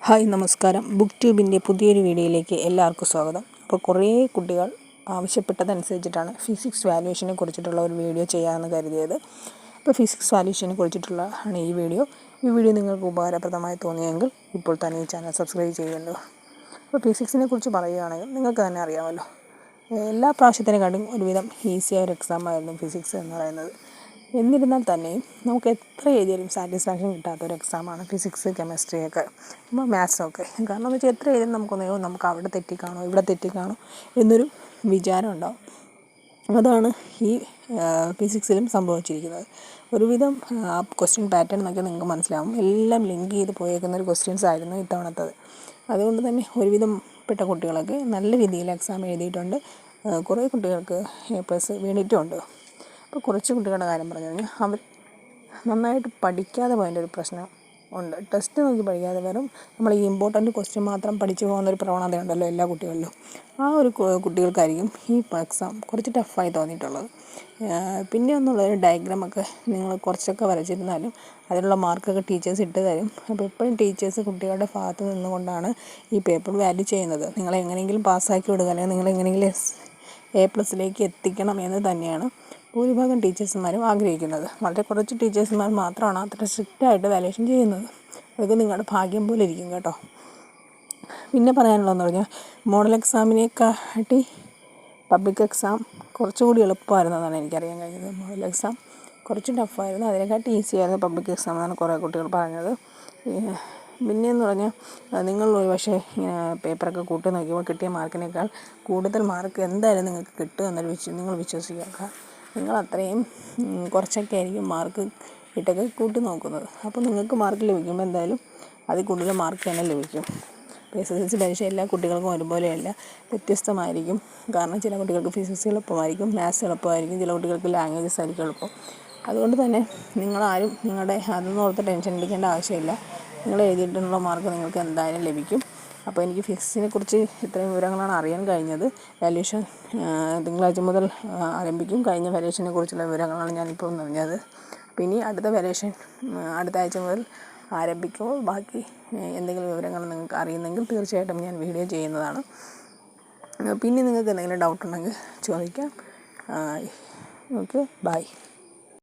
Hi നമസ്കാരം. Book ട്യൂബിൻ്റെ പുതിയൊരു വീഡിയോയിലേക്ക് എല്ലാവർക്കും സ്വാഗതം. അപ്പോൾ കുറേ കുട്ടികൾ ആവശ്യപ്പെട്ടതനുസരിച്ചിട്ടാണ് ഫിസിക്സ് വാല്യുവേഷനെ കുറിച്ചിട്ടുള്ള ഒരു വീഡിയോ ചെയ്യാമെന്ന് കരുതിയത്. അപ്പോൾ ഫിസിക്സ് വാല്യുവേഷനെ കുറിച്ചിട്ടുള്ള ആണ് ഈ വീഡിയോ നിങ്ങൾക്ക് ഉപകാരപ്രദമായി തോന്നിയെങ്കിൽ ഇപ്പോൾ തന്നെ ഈ ചാനൽ സബ്സ്ക്രൈബ് ചെയ്യുമല്ലോ. അപ്പോൾ ഫിസിക്സിനെ കുറിച്ച് പറയുകയാണെങ്കിൽ നിങ്ങൾക്ക് തന്നെ അറിയാമല്ലോ, എല്ലാ പ്രാവശ്യത്തിനെക്കാട്ടും ഒരുവിധം ഈസിയായ ഒരു എക്സാമായിരുന്നു ഫിസിക്സ് എന്ന് പറയുന്നത്. എന്നിരുന്നാൽ തന്നെയും നമുക്ക് എത്ര എഴുതിയാലും സാറ്റിസ്ഫാക്ഷൻ കിട്ടാത്തൊരു എക്സാമാണ് ഫിസിക്സ്, കെമിസ്ട്രിയൊക്കെ, മാത്സൊക്കെ. കാരണം എന്ന് വെച്ചാൽ എത്ര എഴുതിയാലും നമുക്ക് അവിടെ തെറ്റിക്കാണോ ഇവിടെ തെറ്റിക്കാണോ എന്നൊരു വിചാരം ഉണ്ടാവും. അതാണ് ഈ ഫിസിക്സിലും സംഭവിച്ചിരിക്കുന്നത്. ഒരുവിധം ആ ക്വസ്റ്റ്യൻ പാറ്റേൺ എന്നൊക്കെ നിങ്ങൾക്ക് മനസ്സിലാവും. എല്ലാം ലിങ്ക് ചെയ്ത് പോയേക്കുന്ന ഒരു ക്വസ്റ്റ്യൻസ് ആയിരുന്നു ഇത്തവണത്തത്. അതുകൊണ്ട് തന്നെ ഒരുവിധം പെട്ട കുട്ടികളൊക്കെ നല്ല രീതിയിൽ എക്സാം എഴുതിയിട്ടുണ്ട്. കുറേ കുട്ടികൾക്ക് A+ വീണിട്ടുമുണ്ട്. അപ്പോൾ കുറച്ച് കുട്ടികളുടെ കാര്യം പറഞ്ഞു കഴിഞ്ഞാൽ അവർ നന്നായിട്ട് പഠിക്കാതെ പോയതിൻ്റെ ഒരു പ്രശ്നം ഉണ്ട്. ടെസ്റ്റ് നോക്കി പഠിക്കാതെ വെറും നമ്മൾ ഈ ഇമ്പോർട്ടൻറ്റ് ക്വസ്റ്റ്യൻ മാത്രം പഠിച്ചു പോകുന്നൊരു പ്രവണതയുണ്ടല്ലോ എല്ലാ കുട്ടികളിലും. ആ ഒരു കുട്ടികൾക്കായിരിക്കും ഈ എക്സാം കുറച്ച് ടഫായി തോന്നിയിട്ടുള്ളത്. പിന്നെ ഒന്നുള്ളൊരു ഡയഗ്രാമൊക്കെ നിങ്ങൾ കുറച്ചൊക്കെ വരച്ചിരുന്നാലും അതിനുള്ള മാർക്കൊക്കെ ടീച്ചേഴ്സ് ഇട്ട് തരും. അപ്പോൾ എപ്പോഴും ടീച്ചേഴ്സ് കുട്ടികളുടെ ഭാഗത്ത് നിന്നുകൊണ്ടാണ് ഈ പേപ്പർ വാല്യൂ ചെയ്യുന്നത്. നിങ്ങളെങ്ങനെയെങ്കിലും പാസ്സാക്കി വിടുക, അല്ലെങ്കിൽ നിങ്ങളെങ്ങനെയെങ്കിലും A+ എത്തിക്കണം എന്ന് തന്നെയാണ് ഭൂരിഭാഗം ടീച്ചേഴ്സുമാരും ആഗ്രഹിക്കുന്നത്. വളരെ കുറച്ച് ടീച്ചേഴ്സുമാർ മാത്രമാണ് അത്ര സ്ട്രിക്റ്റായിട്ട് വാല്യുവേഷൻ ചെയ്യുന്നത്. അതൊക്കെ നിങ്ങളുടെ ഭാഗ്യം പോലെ ഇരിക്കും കേട്ടോ. പിന്നെ പറയാനുള്ളതെന്ന് പറഞ്ഞാൽ മോഡൽ എക്സാമിനെക്കാട്ടി പബ്ലിക് എക്സാം കുറച്ചുകൂടി എളുപ്പമായിരുന്നതാണ് എനിക്കറിയാൻ കഴിഞ്ഞത്. മോഡൽ എക്സാം കുറച്ച് ടഫായിരുന്നു, അതിനെക്കാട്ടി ഈസി ആയിരുന്നു പബ്ലിക് എക്സാം എന്നാണ് കുറേ കുട്ടികൾ പറഞ്ഞത്. പിന്നെയെന്ന് പറഞ്ഞാൽ നിങ്ങൾ ഒരു പക്ഷേ പേപ്പറൊക്കെ കൂട്ടി നോക്കിയപ്പോൾ കിട്ടിയ മാർക്കിനേക്കാൾ കൂടുതൽ മാർക്ക് എന്തായാലും നിങ്ങൾക്ക് കിട്ടും എന്നൊരു നിങ്ങൾ വിശ്വസിക്കുക. നിങ്ങൾ അത്രയും കുറച്ചൊക്കെ ആയിരിക്കും മാർക്ക് ഇട്ടൊക്കെ കൂട്ടി നോക്കുന്നത്. അപ്പോൾ നിങ്ങൾക്ക് മാർക്ക് ലഭിക്കുമ്പോൾ എന്തായാലും അതിൽ കൂടുതൽ മാർക്ക് തന്നെ ലഭിക്കും. SSLC പരീക്ഷ എല്ലാ കുട്ടികൾക്കും ഒരുപോലെയല്ല, വ്യത്യസ്തമായിരിക്കും. കാരണം ചില കുട്ടികൾക്ക് ഫിസിക്സ് എളുപ്പമായിരിക്കും, മാത്സ് എളുപ്പമായിരിക്കും, ചില കുട്ടികൾക്ക് ലാംഗ്വേജസ് ആയിരിക്കും എളുപ്പം. അതുകൊണ്ട് തന്നെ നിങ്ങളാരും അതൊന്നും ഓർത്ത് ടെൻഷൻ അടിക്കേണ്ട ആവശ്യമില്ല. നിങ്ങൾ എഴുതിയിട്ടുള്ള മാർക്ക് നിങ്ങൾക്ക് എന്തായാലും ലഭിക്കും. അപ്പോൾ എനിക്ക് ഫിസിക്സിനെ കുറിച്ച് ഇത്രയും വിവരങ്ങളാണ് അറിയാൻ കഴിഞ്ഞത്. വാല്യുവേഷൻ തിങ്കളാഴ്ച മുതൽ ആരംഭിക്കും. കഴിഞ്ഞ വാല്യുവേഷനെ കുറിച്ചുള്ള വിവരങ്ങളാണ് ഞാനിപ്പോൾ പറഞ്ഞത്. അപ്പോൾ ഇനി അടുത്ത വാല്യുവേഷൻ അടുത്ത ആഴ്ച മുതൽ ആരംഭിക്കുമ്പോൾ ബാക്കി എന്തെങ്കിലും വിവരങ്ങൾ നിങ്ങൾക്ക് അറിയുന്നെങ്കിൽ തീർച്ചയായിട്ടും ഞാൻ വീഡിയോ ചെയ്യുന്നതാണ്. പിന്നെ നിങ്ങൾക്ക് എന്തെങ്കിലും ഡൗട്ട് ഉണ്ടെങ്കിൽ ചോദിക്കാം. Okay, by.